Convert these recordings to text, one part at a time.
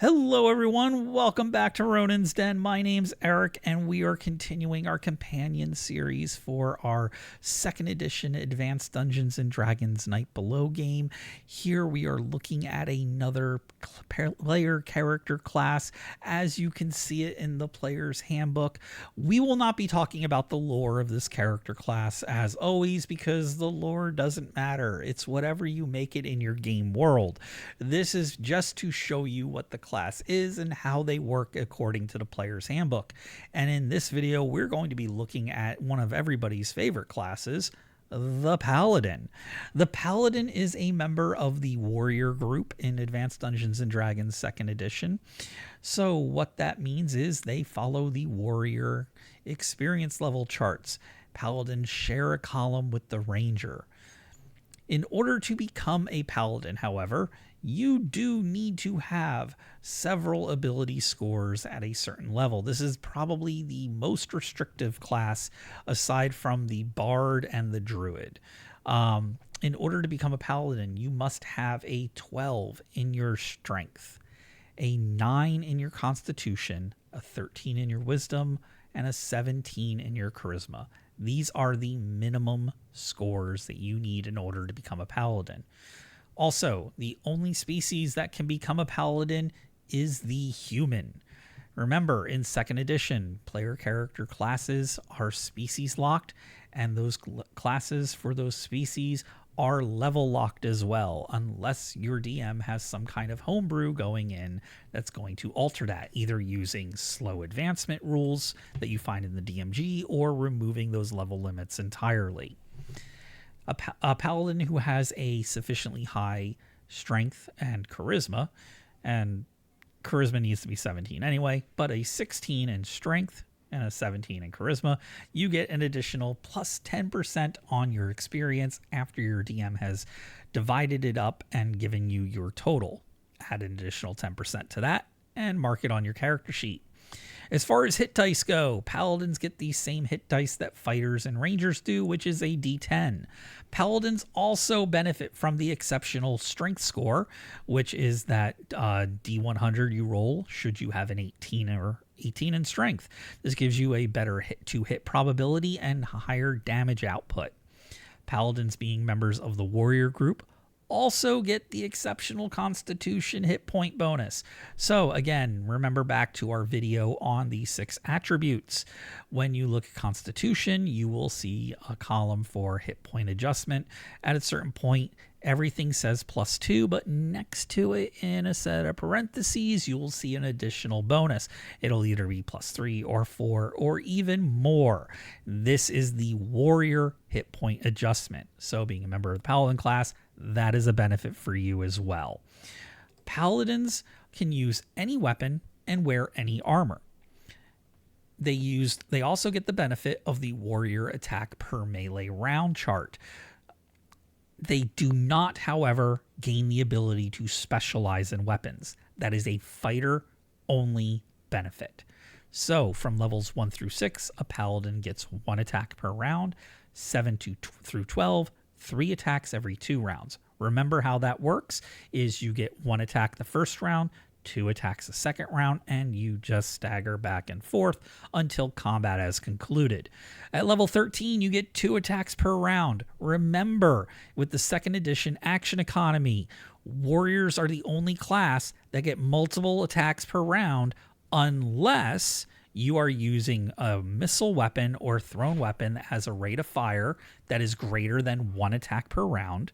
Hello everyone, welcome back to Ronin's Den. My name's Eric and we are continuing our companion series for our 2nd edition Advanced Dungeons & Dragons Night Below game. Here we are looking at another player character class as you can see it in the player's handbook. We will not be talking about the lore of this character class as always because the lore doesn't matter. It's whatever you make it in your game world. This is just to show you what the class is and how they work according to the player's handbook. And in this video, we're going to be looking at one of everybody's favorite classes, the Paladin. The Paladin is a member of the warrior group in Advanced Dungeons & Dragons 2nd edition. So what that means is they follow the warrior experience level charts. Paladins share a column with the ranger. In order to become a paladin, however, you do need to have several ability scores at a certain level. This is probably the most restrictive class aside from the bard and the druid. In order to become a paladin, you must have a 12 in your strength, a 9 in your constitution, a 13 in your wisdom, and a 17 in your charisma. These are the minimum scores that you need in order to become a paladin. Also, the only species that can become a paladin is the human. Remember, in 2nd edition, player character classes are species locked, and those classes for those species are level locked as well, unless your DM has some kind of homebrew going in that's going to alter that, either using slow advancement rules that you find in the DMG or removing those level limits entirely. A paladin who has a sufficiently high strength and charisma needs to be 17 anyway, but a 16 in strength and a 17 in charisma, you get an additional plus 10% on your experience after your DM has divided it up and given you your total. Add an additional 10% to that and mark it on your character sheet. As far as hit dice go, paladins get the same hit dice that fighters and rangers do, which is a D10. Paladins also benefit from the exceptional strength score, which is that D100 you roll should you have an 18 or 18 in strength. This gives you a better hit-to-hit probability and higher damage output. Paladins, being members of the warrior group, also get the exceptional constitution hit point bonus. So again, remember back to our video on the 6 attributes. When you look at constitution, you will see a column for hit point adjustment. At a certain point, everything says +2, but next to it in a set of parentheses, you will see an additional bonus. It'll either be +3 or 4 or even more. This is the warrior hit point adjustment. So being a member of the paladin class, that is a benefit for you as well. Paladins can use any weapon and wear any armor. They also get the benefit of the warrior attack per melee round chart. They do not, however, gain the ability to specialize in weapons. That is a fighter-only benefit. So from levels 1 through 6, a paladin gets 1 attack per round, 7 through 12, 3 attacks every 2 rounds. Remember how that works is you get 1 attack the first round, 2 attacks the second round, and you just stagger back and forth until combat has concluded. At level 13, you get 2 attacks per round. Remember, with the 2nd edition action economy, warriors are the only class that get multiple attacks per round unless you are using a missile weapon or thrown weapon that has a rate of fire that is greater than 1 attack per round,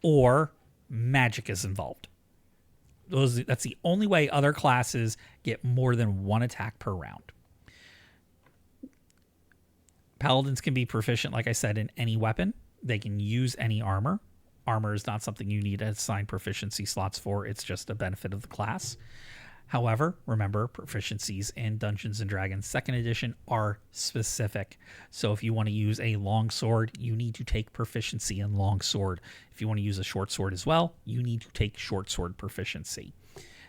or magic is involved. That's the only way other classes get more than 1 attack per round. Paladins can be proficient, like I said, in any weapon. They can use any armor. Armor is not something you need to assign proficiency slots for. It's just a benefit of the class. However, remember, proficiencies in Dungeons & Dragons 2nd edition are specific. So if you want to use a long sword, you need to take proficiency in long sword. If you want to use a short sword as well, you need to take short sword proficiency.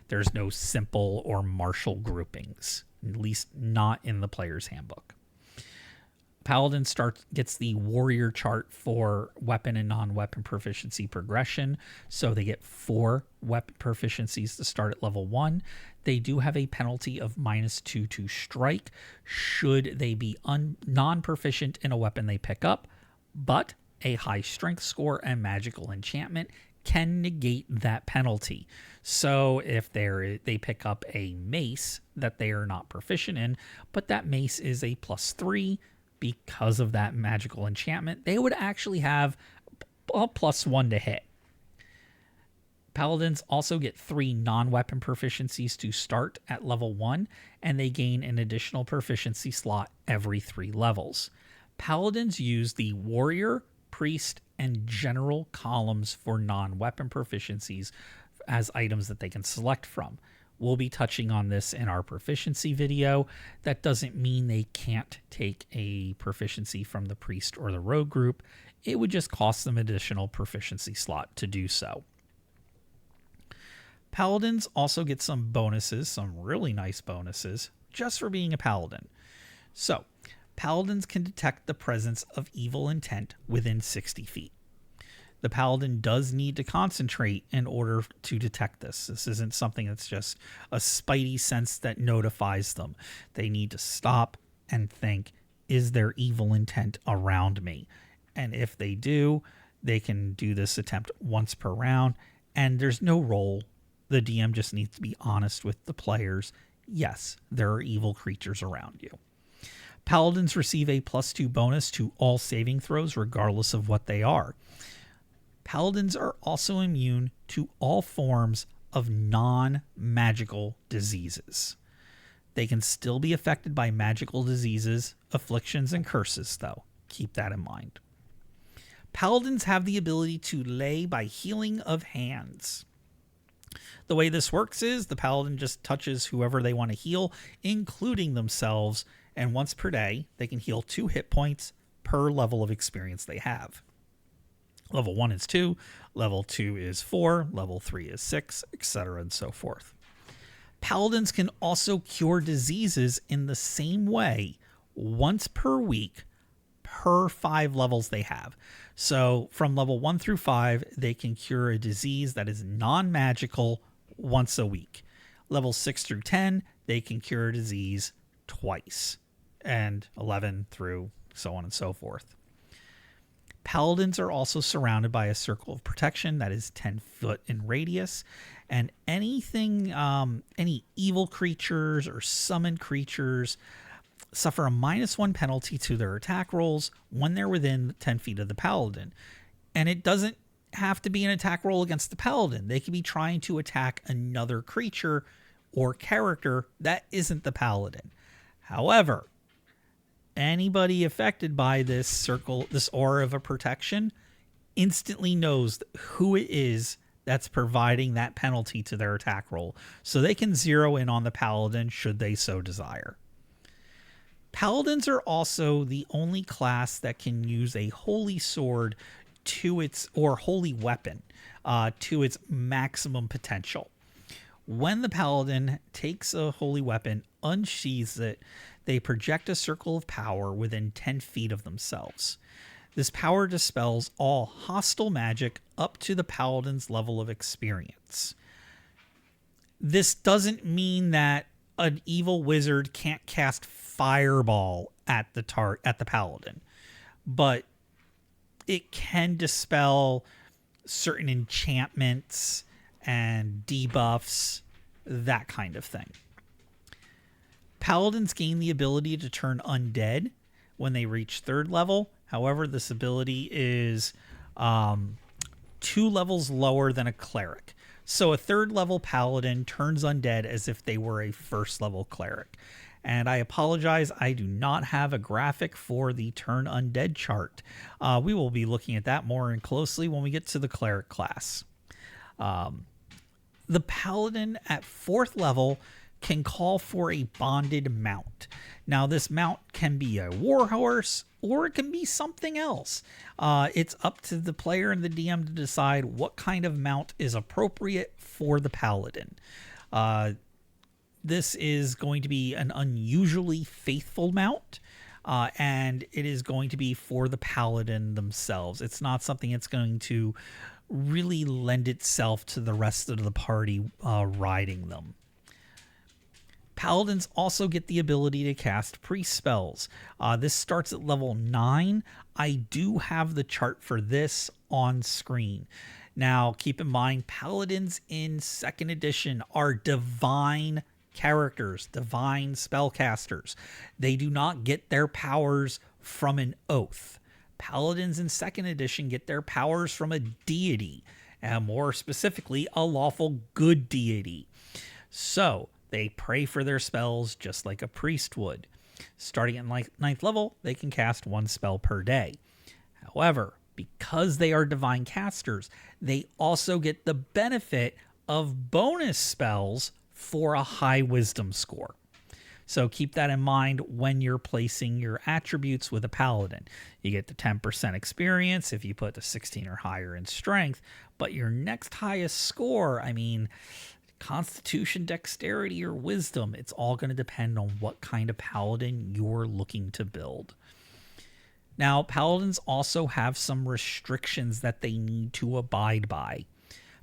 There's no simple or martial groupings, at least not in the player's handbook. Paladin gets the warrior chart for weapon and non-weapon proficiency progression, so they get 4 weapon proficiencies to start at level 1. They do have a penalty of -2 to strike should they be non-proficient in a weapon they pick up, but a high strength score and magical enchantment can negate that penalty. So if they pick up a mace that they are not proficient in, but that mace is a +3, because of that magical enchantment, they would actually have a +1 to hit. Paladins also get 3 non-weapon proficiencies to start at level 1, and they gain an additional proficiency slot every 3 levels. Paladins use the warrior, priest, and general columns for non-weapon proficiencies as items that they can select from. We'll be touching on this in our proficiency video. That doesn't mean they can't take a proficiency from the priest or the rogue group. It would just cost them additional proficiency slot to do so. Paladins also get some bonuses, some really nice bonuses, just for being a paladin. So, paladins can detect the presence of evil intent within 60 feet. The paladin does need to concentrate in order to detect this. This isn't something that's just a spidey sense that notifies them. They need to stop and think, is there evil intent around me? And if they do, they can do this attempt once per round, and there's no roll. The DM just needs to be honest with the players. Yes, there are evil creatures around you. Paladins receive a +2 bonus to all saving throws, regardless of what they are. Paladins are also immune to all forms of non-magical diseases. They can still be affected by magical diseases, afflictions, and curses, though. Keep that in mind. Paladins have the ability to lay by healing of hands. The way this works is the paladin just touches whoever they want to heal, including themselves, and once per day, they can heal 2 hit points per level of experience they have. Level 1 is 2, level 2 is 4, level 3 is 6, etc. and so forth. Paladins can also cure diseases in the same way once per week per 5 levels they have. So from level 1 through 5, they can cure a disease that is non-magical once a week. Level 6 through 10, they can cure a disease twice. And 11 through so on and so forth. Paladins are also surrounded by a circle of protection that is 10 foot in radius, and anything, any evil creatures or summoned creatures suffer a -1 penalty to their attack rolls when they're within 10 feet of the paladin. And it doesn't have to be an attack roll against the paladin. They could be trying to attack another creature or character that isn't the paladin. However, anybody affected by this circle, this aura of a protection, instantly knows who it is that's providing that penalty to their attack roll, so they can zero in on the paladin should they so desire. Paladins are also the only class that can use a holy sword or holy weapon to its maximum potential. When the paladin takes a holy weapon, unsheathes it, they project a circle of power within 10 feet of themselves. This power dispels all hostile magic up to the paladin's level of experience. This doesn't mean that an evil wizard can't cast fireball at the paladin, but it can dispel certain enchantments and debuffs, that kind of thing. Paladins gain the ability to turn undead when they reach 3rd level. However, this ability is 2 levels lower than a cleric. So a 3rd level paladin turns undead as if they were a 1st level cleric. And I apologize, I do not have a graphic for the turn undead chart. We will be looking at that more and closely when we get to the cleric class. The paladin at 4th level can call for a bonded mount. Now, this mount can be a warhorse or it can be something else. It's up to the player and the DM to decide what kind of mount is appropriate for the paladin. This is going to be an unusually faithful mount. and it is going to be for the paladin themselves. It's not something that's going to really lend itself to the rest of the party riding them. Paladins also get the ability to cast priest spells. This starts at level 9. I do have the chart for this on screen. Now, keep in mind, Paladins in 2nd edition are divine characters, divine spellcasters. They do not get their powers from an oath. Paladins in 2nd edition get their powers from a deity, and more specifically, a lawful good deity. So, they pray for their spells just like a priest would. Starting at 9th level, they can cast 1 spell per day. However, because they are divine casters, they also get the benefit of bonus spells for a high wisdom score. So keep that in mind when you're placing your attributes with a paladin. You get the 10% experience if you put the 16 or higher in strength, but your next highest score, constitution, dexterity, or wisdom, it's all going to depend on what kind of paladin you're looking to build. Now, paladins also have some restrictions that they need to abide by.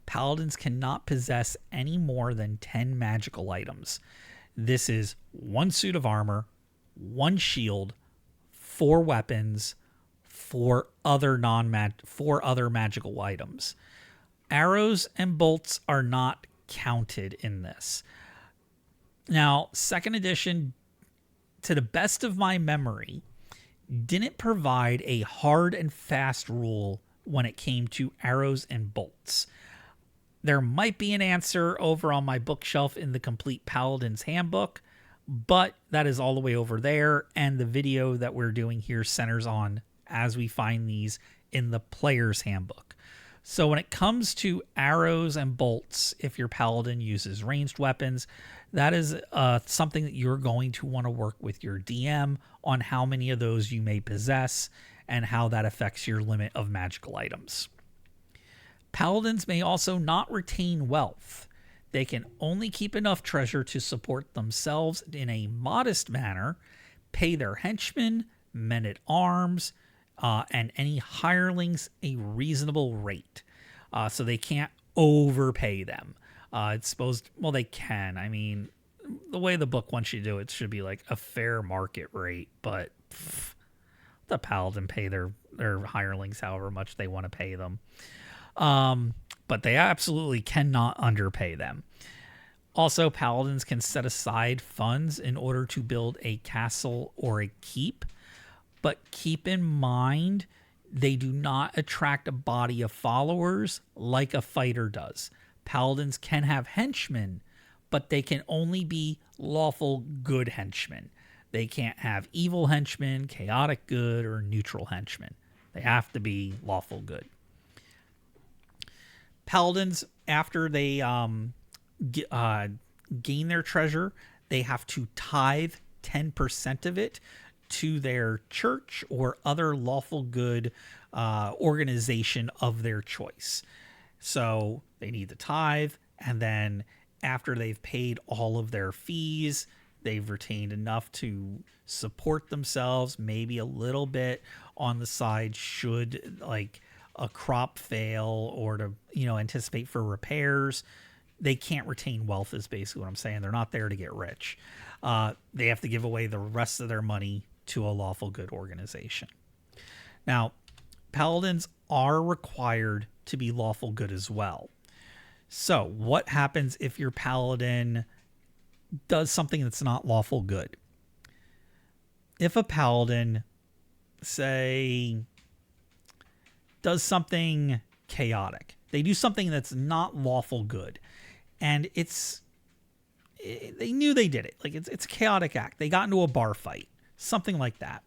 Paladins cannot possess any more than 10 magical items. This is 1 suit of armor, 1 shield, 4 weapons, 4 other magical items. Arrows and bolts are not counted in this. Now, 2nd edition, to the best of my memory, didn't provide a hard and fast rule when it came to arrows and bolts. There might be an answer over on my bookshelf in the Complete Paladin's Handbook, but that is all the way over there, and the video that we're doing here centers on as we find these in the Player's Handbook. So when it comes to arrows and bolts, if your paladin uses ranged weapons, that is something that you're going to want to work with your DM on how many of those you may possess and how that affects your limit of magical items. Paladins may also not retain wealth. They can only keep enough treasure to support themselves in a modest manner, pay their henchmen, men-at-arms, and any hirelings a reasonable rate. So they can't overpay them. It's supposed, well, they can. I mean, the way the book wants you to do it should be like a fair market rate, but the paladin pay their hirelings however much they want to pay them. But they absolutely cannot underpay them. Also, paladins can set aside funds in order to build a castle or a keep, but keep in mind they do not attract a body of followers like a fighter does. Paladins can have henchmen, but they can only be lawful good henchmen. They can't have evil henchmen, chaotic good, or neutral henchmen. They have to be lawful good. Paladins, after they gain their treasure, they have to tithe 10% of it to their church or other lawful good organization of their choice. So they need to tithe, and then after they've paid all of their fees, they've retained enough to support themselves, maybe a little bit on the side should like a crop fail or to, anticipate for repairs. They can't retain wealth is basically what I'm saying. They're not there to get rich. They have to give away the rest of their money to a lawful good organization. Now, paladins are required to be lawful good as well. So what happens if your paladin does something that's not lawful good? If a paladin, say, does something chaotic, they do something that's not lawful good, and they knew they did it. Like it's a chaotic act. They got into a bar fight, something like that.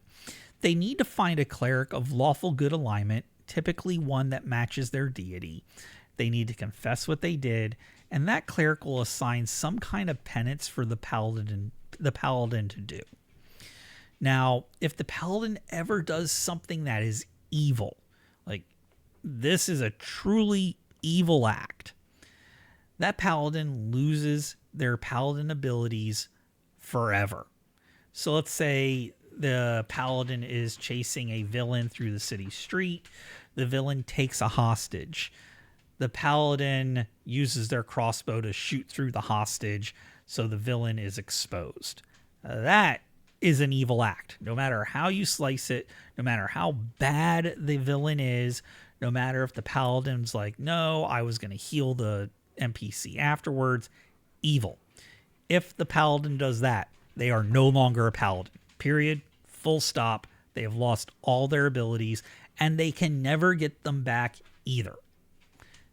They need to find a cleric of lawful good alignment, typically one that matches their deity. They need to confess what they did, and that cleric will assign some kind of penance for the paladin to do. Now, if the paladin ever does something that is evil, like this is a truly evil act, that paladin loses their paladin abilities forever. So let's say the paladin is chasing a villain through the city street. The villain takes a hostage. The paladin uses their crossbow to shoot through the hostage, so the villain is exposed. That is an evil act. No matter how you slice it, no matter how bad the villain is, no matter if the paladin's like, no, I was going to heal the NPC afterwards, evil. If the paladin does that, they are no longer a paladin. Period. Full stop. They have lost all their abilities, and they can never get them back either.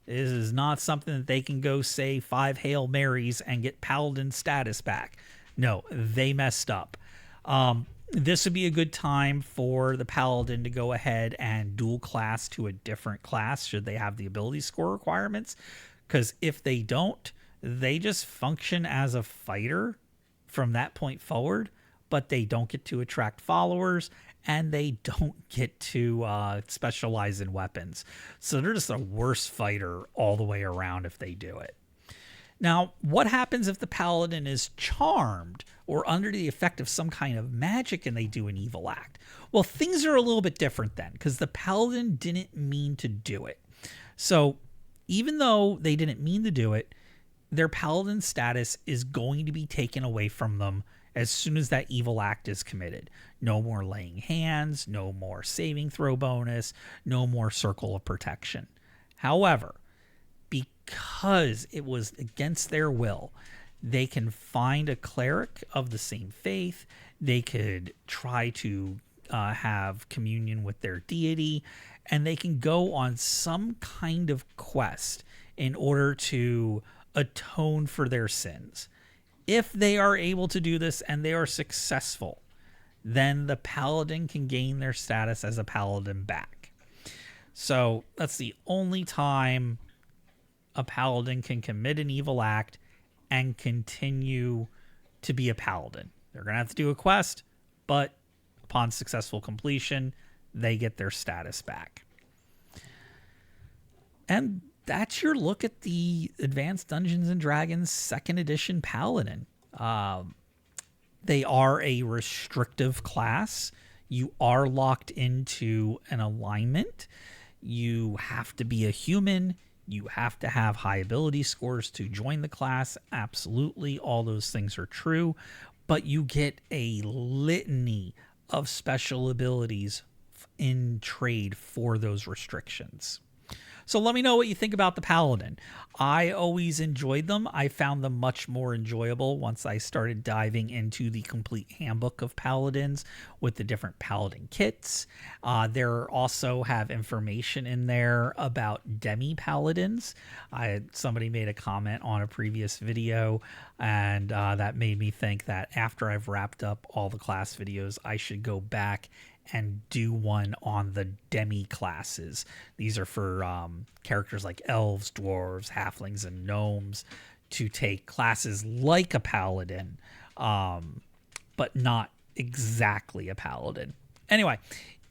This is not something that they can go say 5 Hail Marys and get paladin status back. No, they messed up. This would be a good time for the paladin to go ahead and dual class to a different class should they have the ability score requirements. Because if they don't, they just function as a fighter from that point forward, but they don't get to attract followers and they don't get to specialize in weapons. So they're just a worse fighter all the way around if they do it. Now, what happens if the paladin is charmed or under the effect of some kind of magic and they do an evil act? Well, things are a little bit different then because the paladin didn't mean to do it. So even though they didn't mean to do it, their paladin status is going to be taken away from them as soon as that evil act is committed. No more laying hands, no more saving throw bonus, no more circle of protection. However, because it was against their will, they can find a cleric of the same faith. They could try to have communion with their deity, and they can go on some kind of quest in order to atone for their sins. If they are able to do this and they are successful, then the paladin can gain their status as a paladin back. So that's the only time a paladin can commit an evil act and continue to be a paladin. They're going to have to do a quest, but upon successful completion, they get their status back. And that's your look at the Advanced Dungeons and Dragons 2nd Edition Paladin. They are a restrictive class. You are locked into an alignment. You have to be a human. You have to have high ability scores to join the class. Absolutely, all those things are true. But you get a litany of special abilities in trade for those restrictions. So let me know what you think about the Paladin. I always enjoyed them. I found them much more enjoyable once I started diving into the complete handbook of Paladins with the different Paladin kits. There also have information in there about demi-Paladins. Somebody made a comment on a previous video, and that made me think that after I've wrapped up all the class videos, I should go back and do one on the demi classes. These are for characters like elves, dwarves, halflings, and gnomes to take classes like a paladin, but not exactly a paladin. Anyway,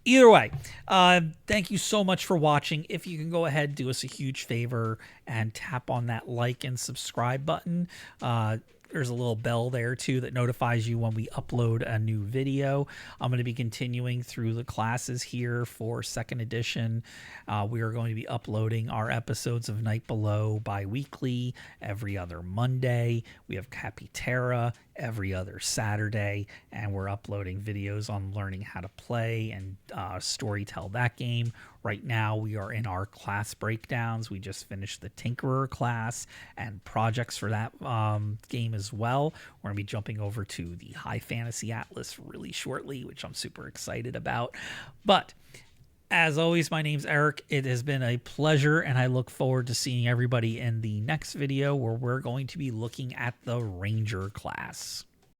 either way, thank you so much for watching. If you can go ahead, do us a huge favor and tap on that like and subscribe button. There's a little bell there too that notifies you when we upload a new video. I'm going to be continuing through the classes here for 2nd edition. We are going to be uploading our episodes of Night Below bi-weekly every other Monday. We have Capiterra every other Saturday, and we're uploading videos on learning how to play and storytell that game. Right now, we are in our class breakdowns. We just finished the Tinkerer class and projects for that game as well. We're going to be jumping over to the High Fantasy Atlas really shortly, which I'm super excited about. But as always, my name's Eric. It has been a pleasure, and I look forward to seeing everybody in the next video where we're going to be looking at the Ranger class.